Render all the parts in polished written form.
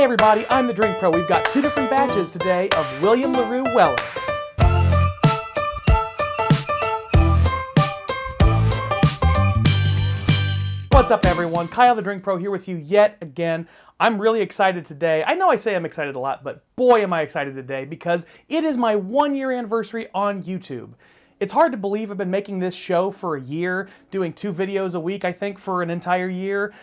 Hey everybody, I'm the Drink Pro. We've got two different batches today of William Larue Weller. What's up everyone? Kyle the Drink Pro here with you yet again. I'm really excited today. I know I say I'm excited a lot, but boy am I excited today because it is my 1-year anniversary on YouTube. It's hard to believe I've been making this show for a year, doing 2 videos a week, I think, for an entire year.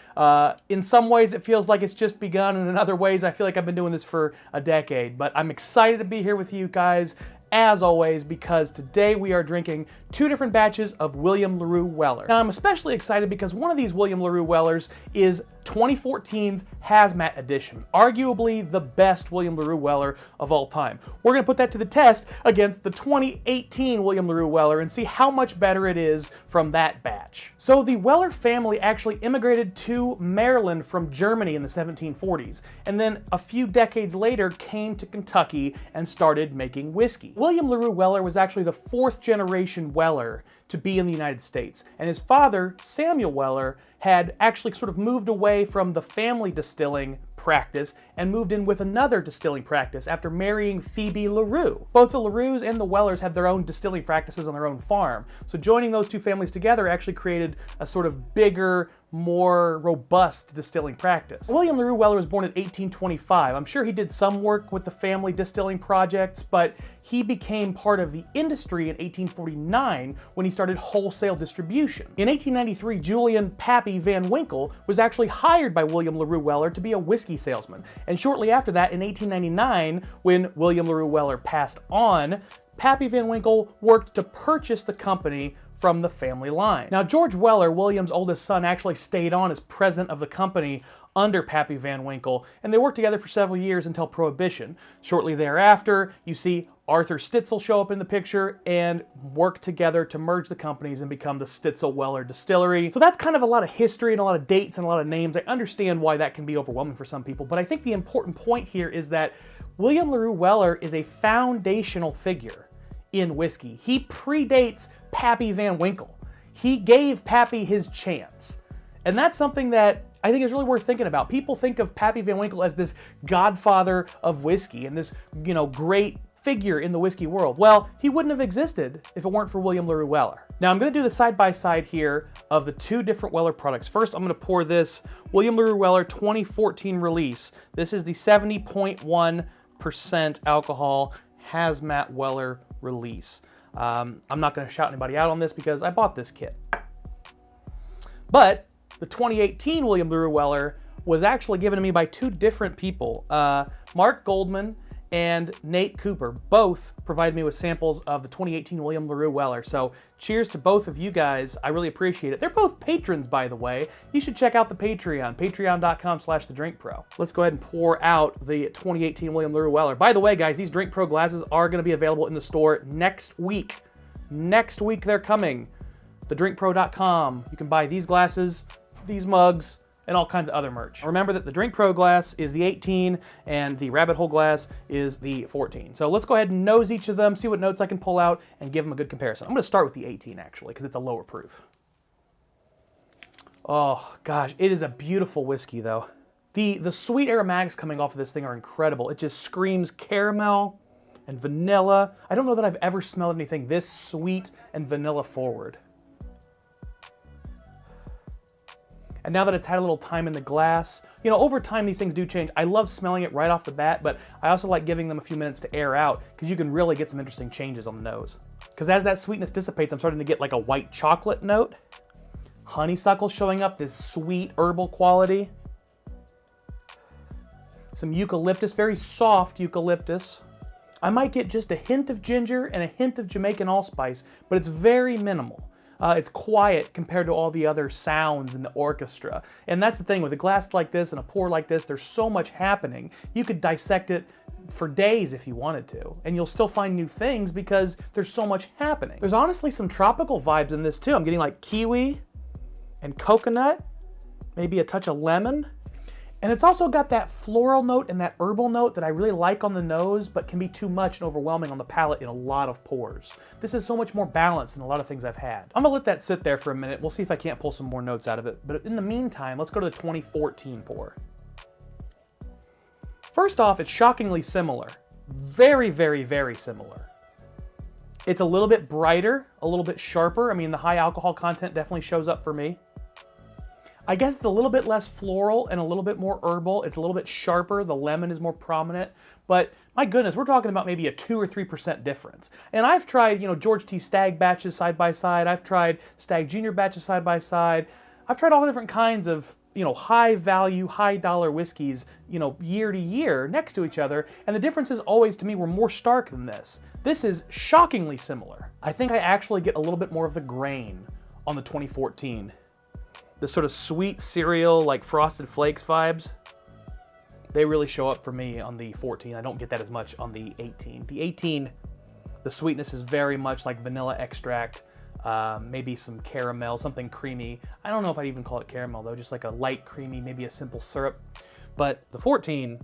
In some ways, it feels like it's just begun, and in other ways, I feel like I've been doing this for a decade. But I'm excited to be here with you guys, as always, because today we are drinking 2 different batches of William Larue Weller. Now, I'm especially excited because one of these William Larue Wellers is 2014's HAZMAT edition, arguably the best William Larue Weller of all time. We're going to put that to the test against the 2018 William Larue Weller and see how much better it is from that batch. So the Weller family actually immigrated to Maryland from Germany in the 1740s, and then a few decades later came to Kentucky and started making whiskey. William Larue Weller was actually the 4th generation Weller to be in the United States, and his father, Samuel Weller, had actually sort of moved away from the family distilling practice and moved in with another distilling practice after marrying Phoebe Larue. Both the Larues and the Wellers had their own distilling practices on their own farm, so joining those 2 families together actually created a sort of bigger, more robust distilling practice. William Larue Weller was born in 1825. I'm sure he did some work with the family distilling projects, but he became part of the industry in 1849 when he started wholesale distribution. In 1893, Julian Pappy Van Winkle was actually hired by William Larue Weller to be a whiskey salesman. And shortly after that, in 1899, when William Larue Weller passed on, Pappy Van Winkle worked to purchase the company from the family line. Now, George Weller, William's oldest son, actually stayed on as president of the company under Pappy Van Winkle, and they worked together for several years until Prohibition. Shortly thereafter, you see Arthur Stitzel show up in the picture and work together to merge the companies and become the Stitzel-Weller Distillery. So that's kind of a lot of history and a lot of dates and a lot of names. I understand why that can be overwhelming for some people, but I think the important point here is that William Larue Weller is a foundational figure in whiskey. He predates Pappy Van Winkle. He gave Pappy his chance. And that's something that I think is really worth thinking about. People think of Pappy Van Winkle as this godfather of whiskey and this, great figure in the whiskey world. Well, he wouldn't have existed if it weren't for William Larue Weller. Now, I'm going to do the side-by-side here of the 2 different Weller products. First, I'm going to pour this William Larue Weller 2014 release. This is the 70.1% alcohol HAZMAT Weller release. I'm not going to shout anybody out on this because I bought this kit. But the 2018 William Larue Weller was actually given to me by 2 different people. Mark Goldman and Nate Cooper both provided me with samples of the 2018 William Larue Weller. So cheers to both of you guys. I really appreciate it. They're both patrons, by the way. You should check out the Patreon, patreon.com/thedrinkpro. Let's go ahead and pour out the 2018 William Larue Weller. By the way, guys, these Drink Pro glasses are going to be available in the store next week. Next week they're coming. Thedrinkpro.com. You can buy these glasses, these mugs, and all kinds of other merch. Remember that the Drink Pro glass is the 18 and the Rabbit Hole glass is the 14. So let's go ahead and nose each of them, see what notes I can pull out, and give them a good comparison. I'm going to start with the 18 actually, because it's a lower proof. Oh gosh, it is a beautiful whiskey though. The sweet aromatics coming off of this thing are incredible. It just screams caramel and vanilla. I don't know that I've ever smelled anything this sweet and vanilla forward. And now that it's had a little time in the glass, over time these things do change. I love smelling it right off the bat, but I also like giving them a few minutes to air out because you can really get some interesting changes on the nose. Because as that sweetness dissipates, I'm starting to get like a white chocolate note. Honeysuckle showing up, this sweet herbal quality. Some eucalyptus, very soft eucalyptus. I might get just a hint of ginger and a hint of Jamaican allspice, but it's very minimal. It's quiet compared to all the other sounds in the orchestra. And that's the thing, with a glass like this and a pour like this, there's so much happening. You could dissect it for days if you wanted to, and you'll still find new things because there's so much happening. There's honestly some tropical vibes in this too. I'm getting like kiwi and coconut, maybe a touch of lemon. And it's also got that floral note and that herbal note that I really like on the nose, but can be too much and overwhelming on the palate in a lot of pours. This is so much more balanced than a lot of things I've had. I'm gonna let that sit there for a minute. We'll see if I can't pull some more notes out of it. But in the meantime, let's go to the 2014 pour. First off, it's shockingly similar. Very, very, very similar. It's a little bit brighter, a little bit sharper. I mean, the high alcohol content definitely shows up for me. I guess it's a little bit less floral and a little bit more herbal. It's a little bit sharper. The lemon is more prominent. But my goodness, we're talking about maybe a 2 or 3% difference. And I've tried, George T. Stagg batches side by side. I've tried Stagg Junior batches side by side. I've tried all the different kinds of, high value, high dollar whiskeys, year to year next to each other. And the differences always, to me, were more stark than this. This is shockingly similar. I think I actually get a little bit more of the grain on the 2014. The sort of sweet cereal, like Frosted Flakes vibes, they really show up for me on the 14. I don't get that as much on the 18. The 18, the sweetness is very much like vanilla extract, maybe some caramel, something creamy. I don't know if I'd even call it caramel though, just like a light creamy, maybe a simple syrup. But the 14,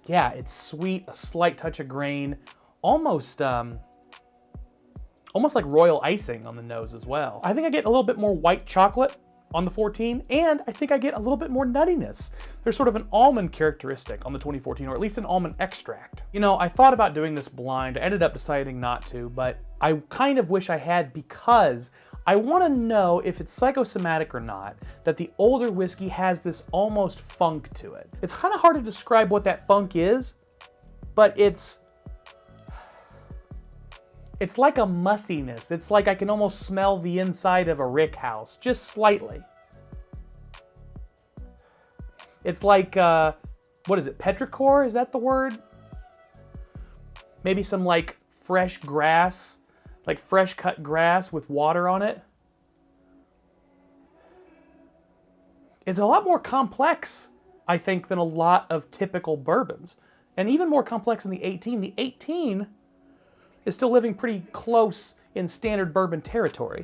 yeah, it's sweet, a slight touch of grain, almost like royal icing on the nose as well. I think I get a little bit more white chocolate on the 14, and I think I get a little bit more nuttiness. There's sort of an almond characteristic on the 2014, or at least an almond extract. I thought about doing this blind. I ended up deciding not to, but I kind of wish I had, because I want to know if it's psychosomatic or not, that the older whiskey has this almost funk to it. It's kind of hard to describe what that funk is, but it's like a mustiness. It's like I can almost smell the inside of a rick house, just slightly. It's like, what is it, petrichor? Is that the word? Maybe some like fresh grass, like fresh cut grass with water on it. It's a lot more complex, I think, than a lot of typical bourbons. And even more complex than the 18. The 18 is still living pretty close in standard bourbon territory.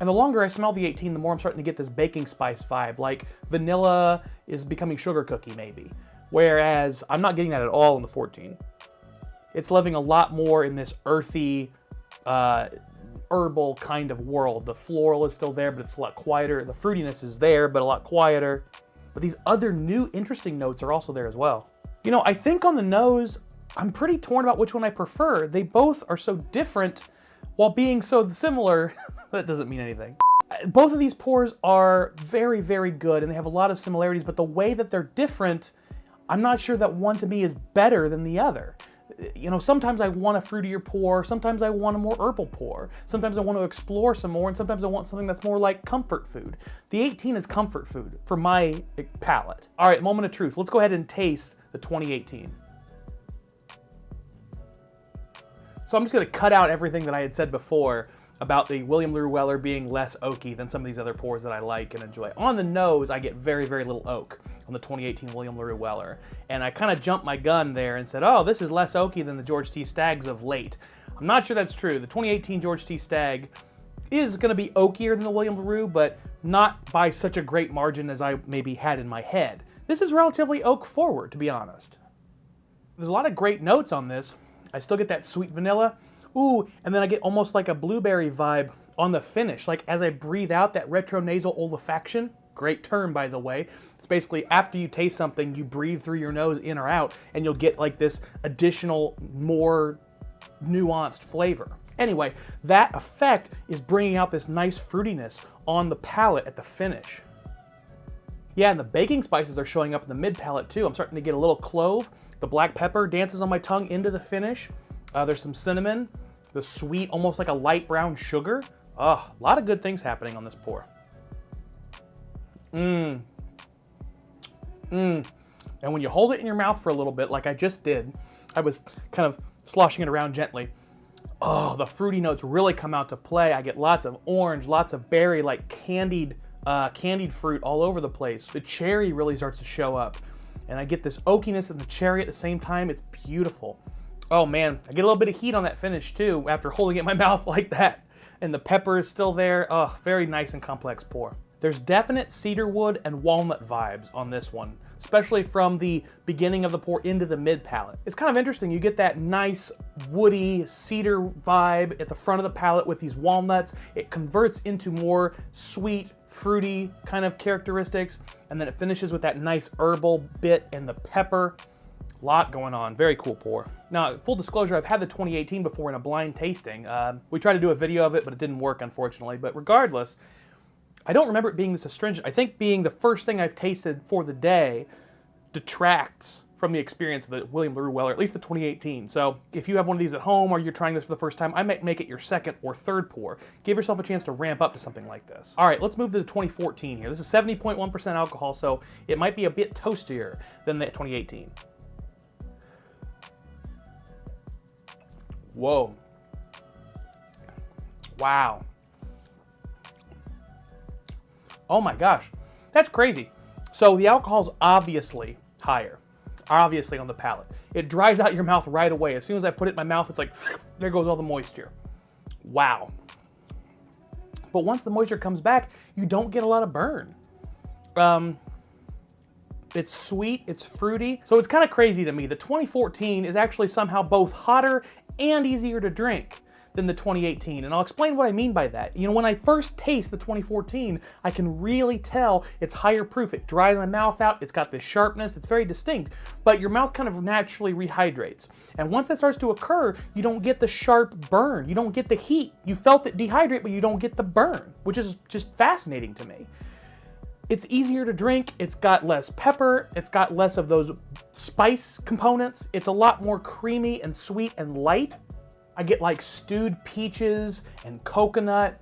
And the longer I smell the 18, the more I'm starting to get this baking spice vibe, like vanilla is becoming sugar cookie maybe. Whereas I'm not getting that at all in the 14. It's living a lot more in this earthy, herbal kind of world. The floral is still there, but it's a lot quieter. The fruitiness is there, but a lot quieter. But these other new interesting notes are also there as well. I think on the nose, I'm pretty torn about which one I prefer. They both are so different while being so similar. That doesn't mean anything. Both of these pours are very, very good, and they have a lot of similarities, but the way that they're different, I'm not sure that one to me is better than the other. Sometimes I want a fruitier pour, sometimes I want a more herbal pour, sometimes I want to explore some more, and sometimes I want something that's more like comfort food. The 18 is comfort food for my palate. All right, moment of truth. Let's go ahead and taste the 2018. So I'm just going to cut out everything that I had said before about the William Larue Weller being less oaky than some of these other pours that I like and enjoy. On the nose, I get very, very little oak on the 2018 William Larue Weller. And I kind of jumped my gun there and said, oh, this is less oaky than the George T. Staggs of late. I'm not sure that's true. The 2018 George T. Stagg is going to be oakier than the William Larue, but not by such a great margin as I maybe had in my head. This is relatively oak forward, to be honest. There's a lot of great notes on this. I still get that sweet vanilla. Ooh, and then I get almost like a blueberry vibe on the finish. Like as I breathe out that retronasal olfaction. Great term, by the way. It's basically after you taste something, you breathe through your nose in or out, and you'll get like this additional, more nuanced flavor. Anyway, that effect is bringing out this nice fruitiness on the palate at the finish. Yeah, and the baking spices are showing up in the mid palate too. I'm starting to get a little clove. The black pepper dances on my tongue into the finish. There's some cinnamon, the sweet, almost like a light brown sugar. A lot of good things happening on this pour. And when you hold it in your mouth for a little bit, like I just did, I was kind of sloshing it around gently. Oh, the fruity notes really come out to play. I get lots of orange, lots of berry, like candied fruit all over the place. The cherry really starts to show up. And I get this oakiness and the cherry at the same time. It's beautiful. Oh man, I get a little bit of heat on that finish too after holding it in my mouth like that. And the pepper is still there. Oh, very nice and complex pour. There's definite cedarwood and walnut vibes on this one, especially from the beginning of the pour into the mid palate. It's kind of interesting. You get that nice woody cedar vibe at the front of the palate with these walnuts. It converts into more sweet, fruity kind of characteristics, and then it finishes with that nice herbal bit and the pepper. A lot going on. Very cool pour. Now, full disclosure, I've had the 2018 before in a blind tasting. We tried to do a video of it, but it didn't work, unfortunately. But regardless, I don't remember it being this astringent. I think being the first thing I've tasted for the day detracts from the experience of the William Larue Weller, at least the 2018. So if you have one of these at home or you're trying this for the first time, I might make it your second or third pour. Give yourself a chance to ramp up to something like this. All right, let's move to the 2014 here. This is 70.1% alcohol, so it might be a bit toastier than the 2018. Whoa. Wow. Oh my gosh, that's crazy. So the alcohol's obviously higher, obviously on the palate. It dries out your mouth right away. As soon as I put it in my mouth, it's like, there goes all the moisture. Wow. But once the moisture comes back, you don't get a lot of burn. It's sweet, it's fruity. So it's kind of crazy to me. The 2014 is actually somehow both hotter and easier to drink than the 2018. And I'll explain what I mean by that. You know, when I first taste the 2014, I can really tell it's higher proof. It dries my mouth out. It's got this sharpness. It's very distinct, but your mouth kind of naturally rehydrates. And once that starts to occur, you don't get the sharp burn. You don't get the heat. You felt it dehydrate, but you don't get the burn, which is just fascinating to me. It's easier to drink. It's got less pepper. It's got less of those spice components. It's a lot more creamy and sweet and light. I get like stewed peaches and coconut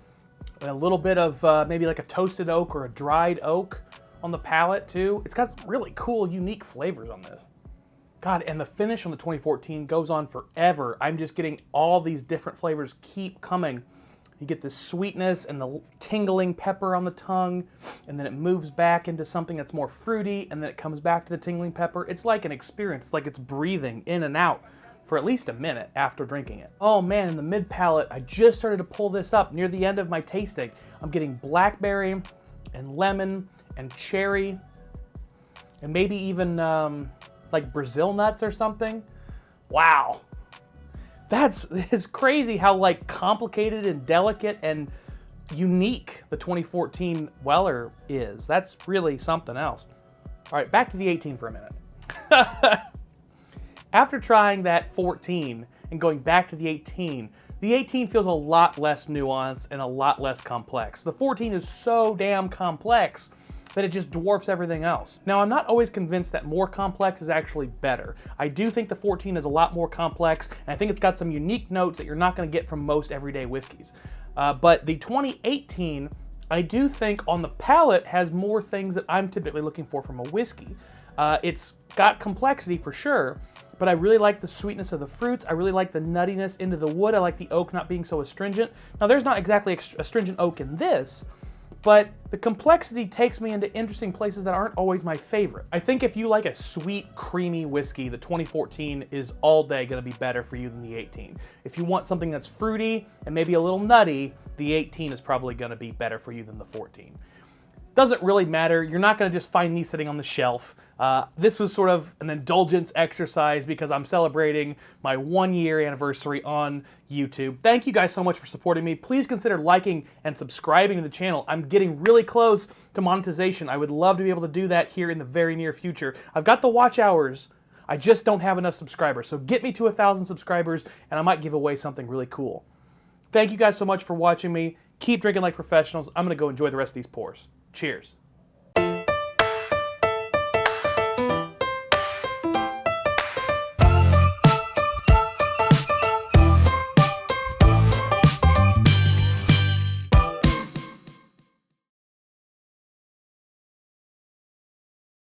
and a little bit of maybe like a toasted oak or a dried oak on the palate too. It's got some really cool, unique flavors on this. God, and the finish on the 2014 goes on forever. I'm just getting all these different flavors keep coming. You get the sweetness and the tingling pepper on the tongue, and then it moves back into something that's more fruity, and then it comes back to the tingling pepper. It's like an experience. It's like it's breathing in and out for at least a minute after drinking it. Oh man, in the mid palate, I just started to pull this up near the end of my tasting. I'm getting blackberry and lemon and cherry and maybe even like Brazil nuts or something. Wow. It's crazy how like complicated and delicate and unique the 2014 Weller is. That's really something else. All right, back to the 18 for a minute. After trying that 14 and going back to the 18 feels a lot less nuanced and a lot less complex. The 14 is so damn complex that it just dwarfs everything else. Now, I'm not always convinced that more complex is actually better. I do think the 14 is a lot more complex, and I think it's got some unique notes that you're not gonna get from most everyday whiskeys. But the 2018, I do think on the palate has more things that I'm typically looking for from a whiskey. It's got complexity for sure, but I really like the sweetness of the fruits. I really like the nuttiness into the wood. I like the oak not being so astringent. Now, there's not exactly astringent oak in this, but the complexity takes me into interesting places that aren't always my favorite. I think if you like a sweet, creamy whiskey, the 2014 is all day gonna be better for you than the 18. If you want something that's fruity and maybe a little nutty, the 18 is probably gonna be better for you than the 14. Doesn't really matter. You're not going to just find these sitting on the shelf. This was sort of an indulgence exercise because I'm celebrating my 1-year anniversary on YouTube. Thank you guys so much for supporting me. Please consider liking and subscribing to the channel. I'm getting really close to monetization. I would love to be able to do that here in the very near future. I've got the watch hours. I just don't have enough subscribers. So get me to 1,000 subscribers and I might give away something really cool. Thank you guys so much for watching me. Keep drinking like professionals. I'm going to go enjoy the rest of these pours. Cheers.